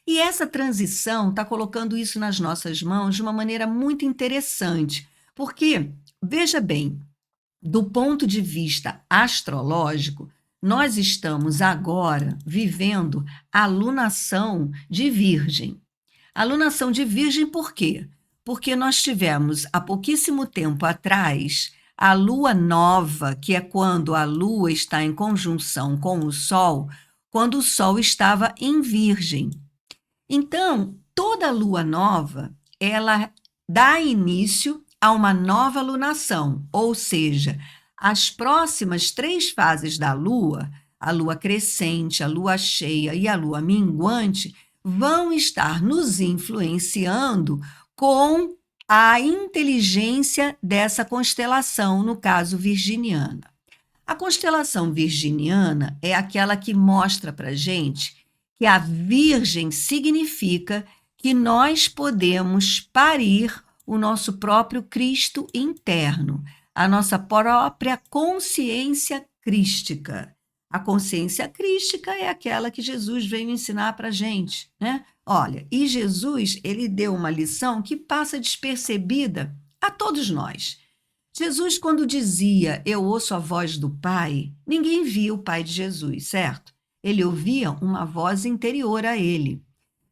E essa transição está colocando isso nas nossas mãos de uma maneira muito interessante, porque, veja bem, do ponto de vista astrológico, nós estamos agora vivendo a lunação de Virgem. A lunação de Virgem por quê? Porque nós tivemos há pouquíssimo tempo atrás a lua nova, que é quando a lua está em conjunção com o Sol, quando o Sol estava em Virgem. Então, toda lua nova, ela dá início a uma nova lunação, ou seja, as próximas 3 fases da lua, a lua crescente, a lua cheia e a lua minguante, vão estar nos influenciando com a inteligência dessa constelação, no caso virginiana. A constelação virginiana é aquela que mostra para gente que a Virgem significa que nós podemos parir o nosso próprio Cristo interno, a nossa própria consciência crística. A consciência crística é aquela que Jesus veio ensinar para a gente, né? Olha, e Jesus, ele deu uma lição que passa despercebida a todos nós. Jesus, quando dizia, eu ouço a voz do Pai, ninguém via o Pai de Jesus, certo? Ele ouvia uma voz interior a ele.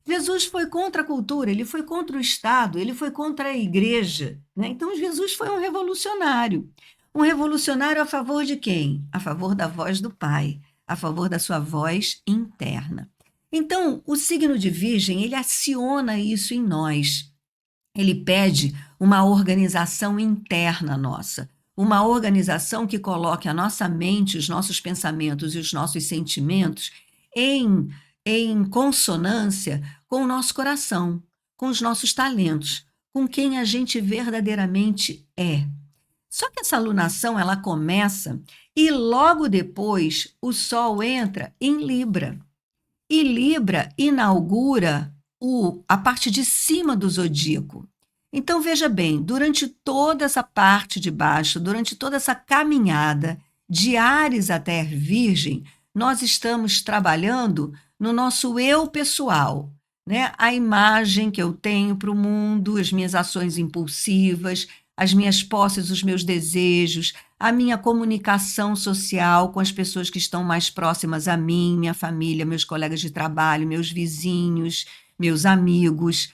Jesus foi contra a cultura, ele foi contra o Estado, ele foi contra a igreja, né? Então, Jesus foi um revolucionário. Um revolucionário a favor de quem? A favor da voz do Pai, a favor da sua voz interna. Então, o signo de Virgem, ele aciona isso em nós. Ele pede uma organização interna nossa, uma organização que coloque a nossa mente, os nossos pensamentos e os nossos sentimentos em, em consonância com o nosso coração, com os nossos talentos, com quem a gente verdadeiramente é. Só que essa alunação ela começa e logo depois o Sol entra em Libra. E Libra inaugura a parte de cima do zodíaco. Então, veja bem, durante toda essa parte de baixo, durante toda essa caminhada de Áries até Virgem, nós estamos trabalhando no nosso eu pessoal, né? A imagem que eu tenho para o mundo, as minhas ações impulsivas, as minhas posses, os meus desejos, a minha comunicação social com as pessoas que estão mais próximas a mim, minha família, meus colegas de trabalho, meus vizinhos, meus amigos,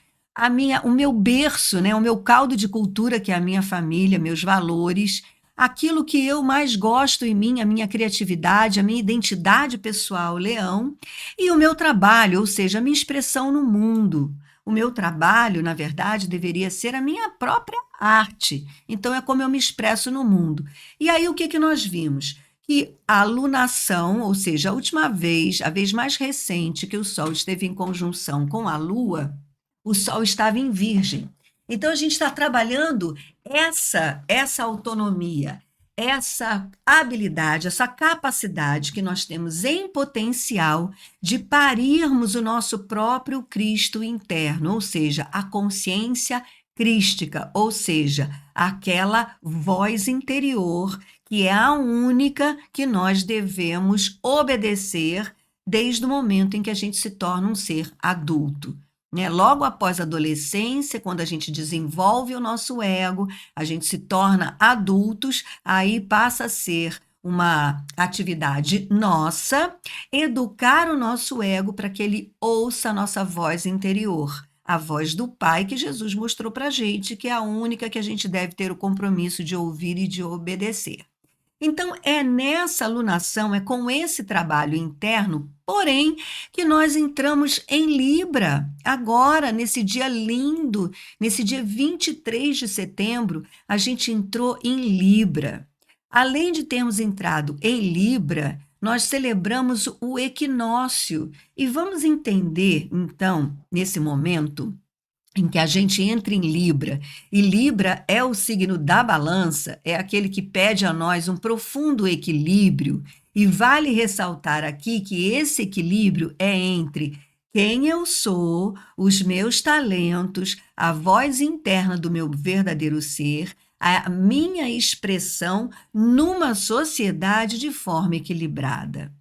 o meu berço, né, o meu caldo de cultura, que é a minha família, meus valores, aquilo que eu mais gosto em mim, a minha criatividade, a minha identidade pessoal, leão, e o meu trabalho, ou seja, a minha expressão no mundo. O meu trabalho, na verdade, deveria ser a minha própria arte. Então, é como eu me expresso no mundo. E aí, o que que nós vimos? Que a lunação, ou seja, a última vez, a vez mais recente que o Sol esteve em conjunção com a Lua, o Sol estava em Virgem. Então, a gente está trabalhando essa autonomia, essa habilidade, essa capacidade que nós temos em potencial de parirmos o nosso próprio Cristo interno, ou seja, a consciência crística, ou seja, aquela voz interior que é a única que nós devemos obedecer desde o momento em que a gente se torna um ser adulto. Né? Logo após a adolescência, quando a gente desenvolve o nosso ego, a gente se torna adultos, aí passa a ser uma atividade nossa, educar o nosso ego para que ele ouça a nossa voz interior, a voz do Pai que Jesus mostrou para a gente, que é a única que a gente deve ter o compromisso de ouvir e de obedecer. Então, é nessa alunação, é com esse trabalho interno, porém, que nós entramos em Libra, agora, nesse dia lindo, nesse dia 23 de setembro, a gente entrou em Libra. Além de termos entrado em Libra, nós celebramos o equinócio e vamos entender, então, nesse momento, em que a gente entra em Libra, e Libra é o signo da balança, é aquele que pede a nós um profundo equilíbrio, e vale ressaltar aqui que esse equilíbrio é entre quem eu sou, os meus talentos, a voz interna do meu verdadeiro ser, a minha expressão numa sociedade de forma equilibrada.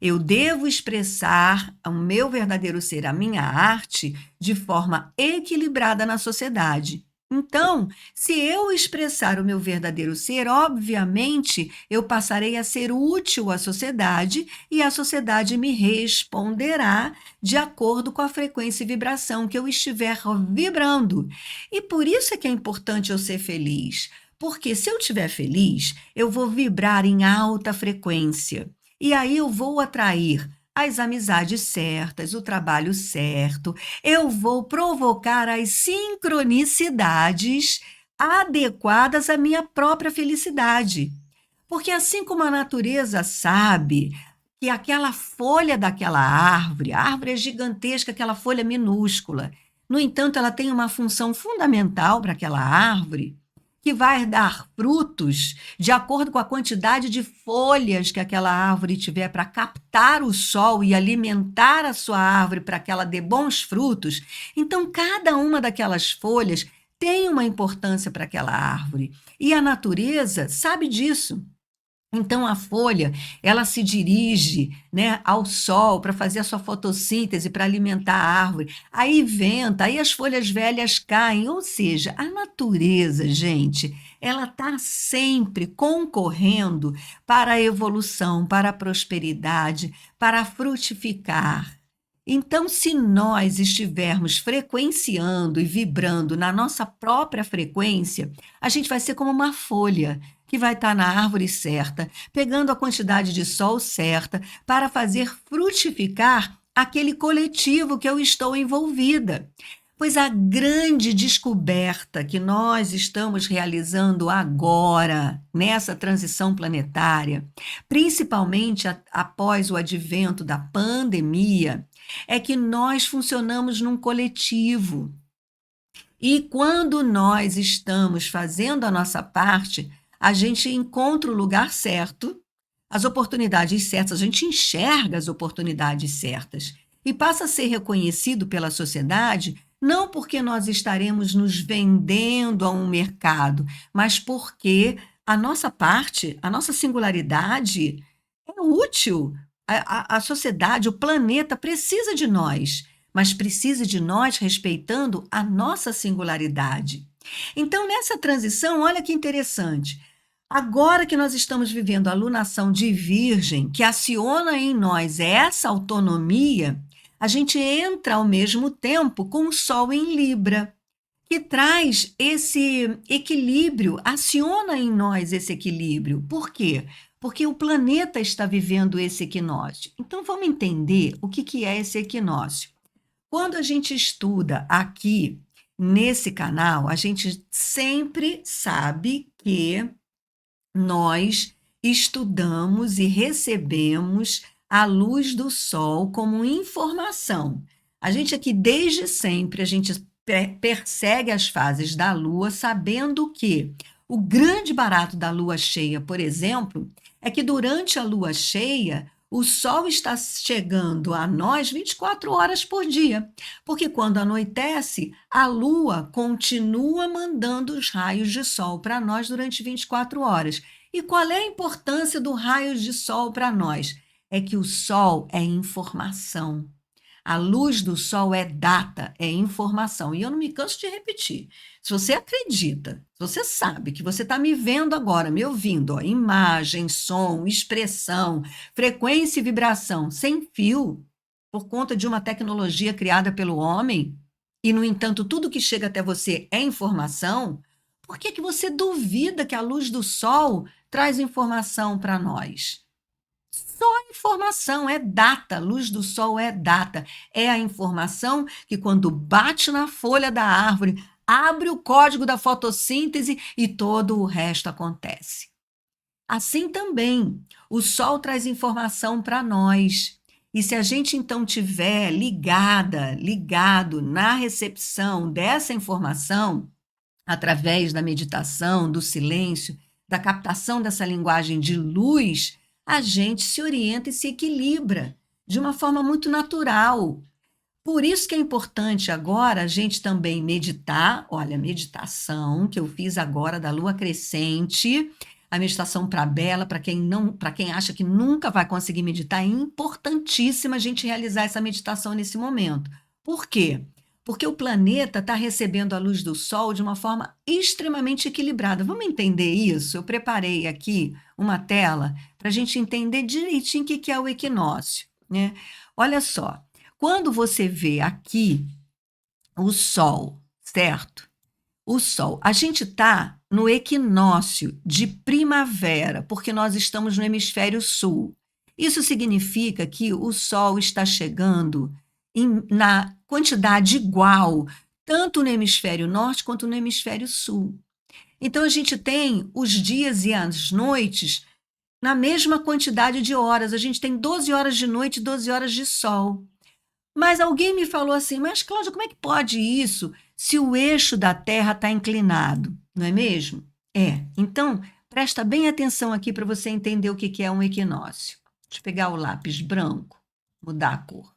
Eu devo expressar o meu verdadeiro ser, a minha arte, de forma equilibrada na sociedade. Então, se eu expressar o meu verdadeiro ser, obviamente eu passarei a ser útil à sociedade e a sociedade me responderá de acordo com a frequência e vibração que eu estiver vibrando. E por isso é que é importante eu ser feliz. Porque se eu estiver feliz, eu vou vibrar em alta frequência. E aí eu vou atrair as amizades certas, o trabalho certo, eu vou provocar as sincronicidades adequadas à minha própria felicidade. Porque assim como a natureza sabe que aquela folha daquela árvore, a árvore é gigantesca, aquela folha minúscula, no entanto, ela tem uma função fundamental para aquela árvore, que vai dar frutos de acordo com a quantidade de folhas que aquela árvore tiver para captar o sol e alimentar a sua árvore para que ela dê bons frutos. Então, cada uma daquelas folhas tem uma importância para aquela árvore. E a natureza sabe disso. Então a folha, ela se dirige, né, ao sol para fazer a sua fotossíntese, para alimentar a árvore. Aí venta, aí as folhas velhas caem, ou seja, a natureza, gente, ela está sempre concorrendo para a evolução, para a prosperidade, para frutificar. Então, se nós estivermos frequenciando e vibrando na nossa própria frequência, a gente vai ser como uma folha que vai estar na árvore certa, pegando a quantidade de sol certa para fazer frutificar aquele coletivo que eu estou envolvida. Pois a grande descoberta que nós estamos realizando agora, nessa transição planetária, principalmente após o advento da pandemia, é que nós funcionamos num coletivo. E quando nós estamos fazendo a nossa parte, a gente encontra o lugar certo, as oportunidades certas, a gente enxerga as oportunidades certas e passa a ser reconhecido pela sociedade, não porque nós estaremos nos vendendo a um mercado, mas porque a nossa parte, a nossa singularidade é útil. A sociedade, o planeta precisa de nós, mas precisa de nós respeitando a nossa singularidade. Então, nessa transição, olha que interessante. Agora que nós estamos vivendo a lunação de Virgem, que aciona em nós essa autonomia, a gente entra ao mesmo tempo com o Sol em Libra, que traz esse equilíbrio, aciona em nós esse equilíbrio. Por quê? Porque o planeta está vivendo esse equinócio. Então, vamos entender o que é esse equinócio. Quando a gente estuda aqui nesse canal, a gente sempre sabe que nós estudamos e recebemos a luz do sol como informação. A gente aqui, desde sempre, a gente persegue as fases da lua, sabendo que o grande barato da lua cheia, por exemplo, é que durante a lua cheia, o sol está chegando a nós 24 horas por dia, porque quando anoitece, a lua continua mandando os raios de sol para nós durante 24 horas. E qual é a importância do raio de sol para nós? É que o sol é informação. A luz do sol é data, é informação. E eu não me canso de repetir. Se você acredita, se você sabe que você está me vendo agora, me ouvindo, ó, imagem, som, expressão, frequência e vibração sem fio, por conta de uma tecnologia criada pelo homem, e, no entanto, tudo que chega até você é informação, por que que você duvida que a luz do sol traz informação para nós? Só informação, é data, luz do sol é data. É a informação que, quando bate na folha da árvore, abre o código da fotossíntese e todo o resto acontece. Assim também, o sol traz informação para nós. E se a gente então tiver ligado na recepção dessa informação, através da meditação, do silêncio, da captação dessa linguagem de luz, a gente se orienta e se equilibra de uma forma muito natural. Por isso que é importante agora a gente também meditar. Olha, a meditação que eu fiz agora da lua crescente A meditação para Bela, para quem acha que nunca vai conseguir meditar, é importantíssima a gente realizar essa meditação nesse momento. Por quê? Porque o planeta está recebendo a luz do Sol de uma forma extremamente equilibrada. Vamos entender isso? Eu preparei aqui uma tela para a gente entender direitinho o que é o equinócio, né? Olha só, quando você vê aqui o Sol, certo? O Sol, a gente está no equinócio de primavera, porque nós estamos no hemisfério sul. Isso significa que o Sol está chegando na quantidade igual, tanto no hemisfério norte quanto no hemisfério sul. Então, a gente tem os dias e as noites na mesma quantidade de horas. A gente tem 12 horas de noite e 12 horas de sol. Mas alguém me falou assim, mas Cláudia, como é que pode isso se o eixo da Terra está inclinado, não é mesmo? Então, presta bem atenção aqui para você entender o que é um equinócio. Deixa eu pegar o lápis branco, mudar a cor.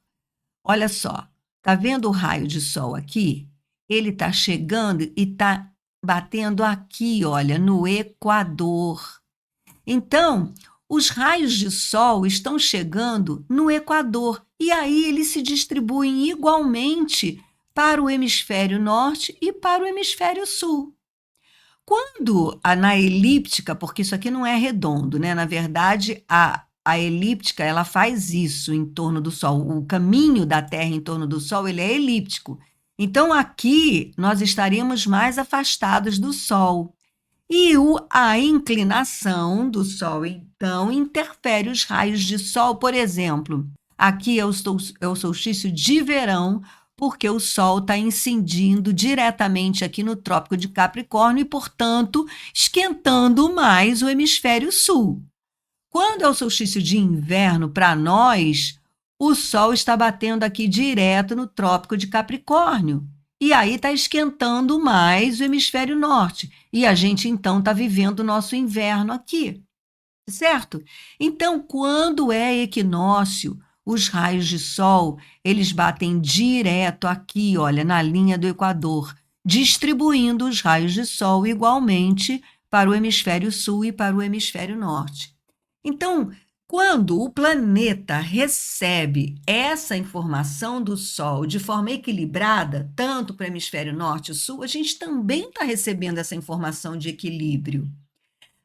Olha só, tá vendo o raio de sol aqui? Ele está chegando e está batendo aqui, olha, no Equador. Então, os raios de sol estão chegando no Equador e aí eles se distribuem igualmente para o hemisfério norte e para o hemisfério sul. Quando na elíptica, porque isso aqui não é redondo, né? Na verdade, a elíptica ela faz isso em torno do Sol. O caminho da Terra em torno do Sol ele é elíptico. Então, aqui nós estaríamos mais afastados do Sol. E a inclinação do Sol, então, interfere os raios de Sol. Por exemplo, aqui é o solstício de verão, porque o Sol está incidindo diretamente aqui no Trópico de Capricórnio e, portanto, esquentando mais o hemisfério sul. Quando é o solstício de inverno, para nós, o Sol está batendo aqui direto no Trópico de Capricórnio. E aí está esquentando mais o hemisfério norte. E a gente, então, está vivendo o nosso inverno aqui, certo? Então, quando é equinócio, os raios de sol, eles batem direto aqui, olha, na linha do Equador, distribuindo os raios de sol igualmente para o hemisfério sul e para o hemisfério norte. Então, quando o planeta recebe essa informação do Sol de forma equilibrada, tanto para o hemisfério norte e sul, a gente também está recebendo essa informação de equilíbrio.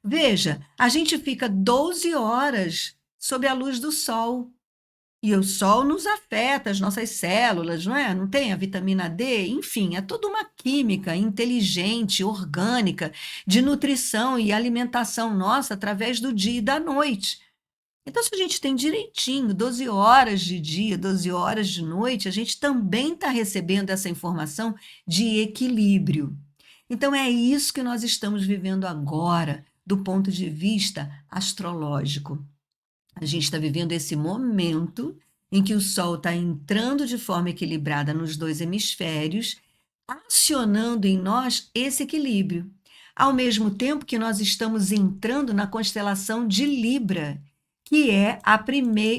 Veja, a gente fica 12 horas sob a luz do Sol. E o Sol nos afeta, as nossas células, não é? Não tem a vitamina D? Enfim, é toda uma química inteligente, orgânica, de nutrição e alimentação nossa através do dia e da noite. Então, se a gente tem direitinho 12 horas de dia, 12 horas de noite, a gente também está recebendo essa informação de equilíbrio. Então, é isso que nós estamos vivendo agora, do ponto de vista astrológico. A gente está vivendo esse momento em que o Sol está entrando de forma equilibrada nos dois hemisférios, acionando em nós esse equilíbrio, ao mesmo tempo que nós estamos entrando na constelação de Libra, que é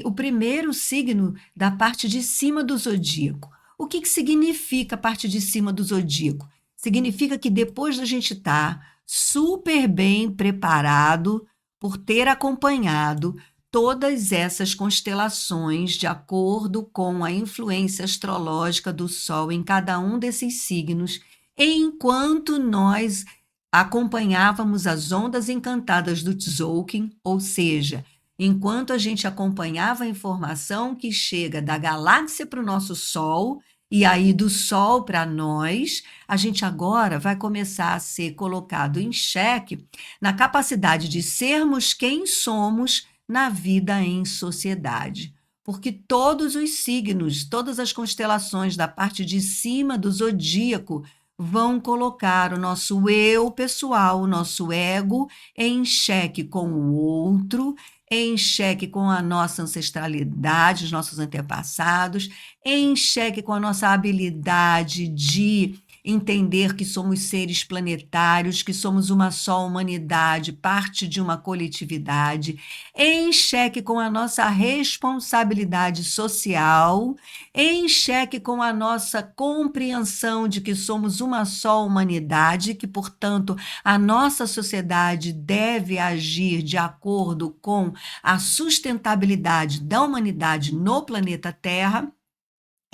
o primeiro signo da parte de cima do zodíaco. O que significa a parte de cima do zodíaco? Significa que depois da gente estar super bem preparado por ter acompanhado todas essas constelações de acordo com a influência astrológica do Sol em cada um desses signos, enquanto nós acompanhávamos as ondas encantadas do Tzolk'in, ou seja, enquanto a gente acompanhava a informação que chega da galáxia para o nosso Sol, e aí do Sol para nós, a gente agora vai começar a ser colocado em xeque na capacidade de sermos quem somos na vida em sociedade. Porque todos os signos, todas as constelações da parte de cima do zodíaco vão colocar o nosso eu pessoal, o nosso ego em xeque com o outro, em xeque com a nossa ancestralidade, os nossos antepassados, em xeque com a nossa habilidade de entender que somos seres planetários, que somos uma só humanidade, parte de uma coletividade, em xeque com a nossa responsabilidade social, em xeque com a nossa compreensão de que somos uma só humanidade, que, portanto, a nossa sociedade deve agir de acordo com a sustentabilidade da humanidade no planeta Terra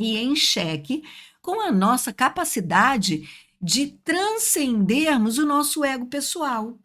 e em xeque com a nossa capacidade de transcendermos o nosso ego pessoal.